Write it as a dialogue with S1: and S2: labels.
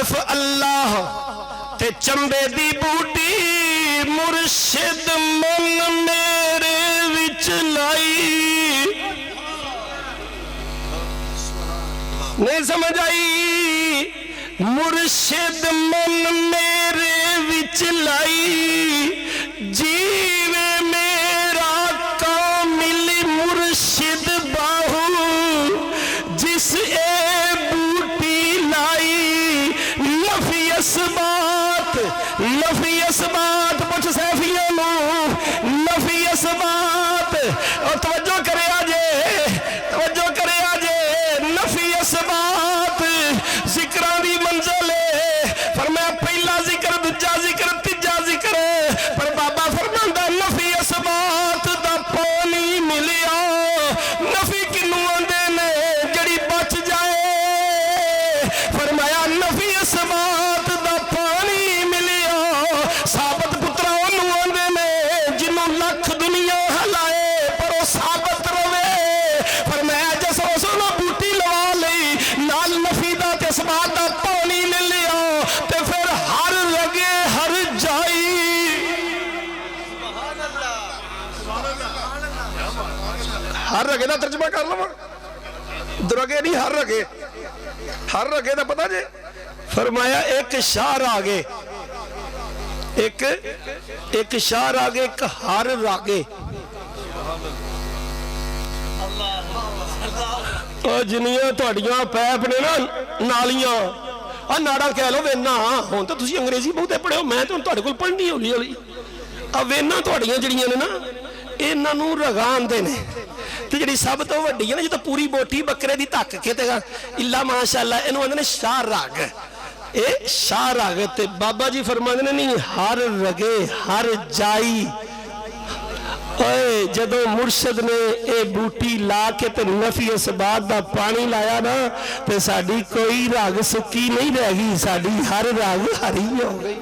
S1: सिर्फ अल्लाह ते चंबे दी बूटी मुर्शिद मन मेरे विच लाई। नहीं समझ आई? मुर्शिद मन मेरे विच लाई जीवे मेरा कामिल मुर्शिद बाहू जिस ए बूटी लाई। नफी असबात पुछ सैफियों नफी असबात और तवज्जो करे जे नफी असबात जिक्रां दी मंजिल है। फरमाया पहला जिक्र दूजा जिक्र तीजा जिक्र पर बाबा फरमांदा नफी असबात दा पानी मिलिया। नफी किनू आंदे ने जड़ी बच जाए। फरमाया नफी असबात दा पानी मिलिया। साबत पुत्रा ओनू आंदे ने जिन्नू लख दुनिया हलाए पर वो साबत रवे। फरमाया जस उसने बूटी लवा लई नाल नफी दा ते असबात दा पानी ले लिया ते फिर हर लगे हर जाई। हर रगे का तर्जमा कर लवा दुरगे नहीं हर रगे का पता जे। फरमाया एक शार आगे एक शार आगे एक हर रागे। जिन्नियां तुहाडियां पैप ने ना नालियां आ नाड़ा कह लो वेना हुण तो तुसीं अंग्रेजी बहुते पढ़े हो मैं तो तुहाडे कोल पढ़नी हौली हौली आ वेना तुहाडियां जिहड़ियां ने ना इन्हां नूं रगा आंदे ने ते जिहड़ी सब तो वड्डी है ना जिद्दां पूरी बोटी बकरे दी धक्क के ते इल्ला माशाअल्लाह इहनूं आंदे ने शाह रग। ये शाह रग ते बाबा जी फरमांदे ने नहीं हर रगे हर जाई। जदों मुर्शद ने ये बूटी ला के ते नफी असबात दा पानी लाया ना ते साडी कोई रग सुक्की नहीं रह गई साडी हर रग हरी हो गई।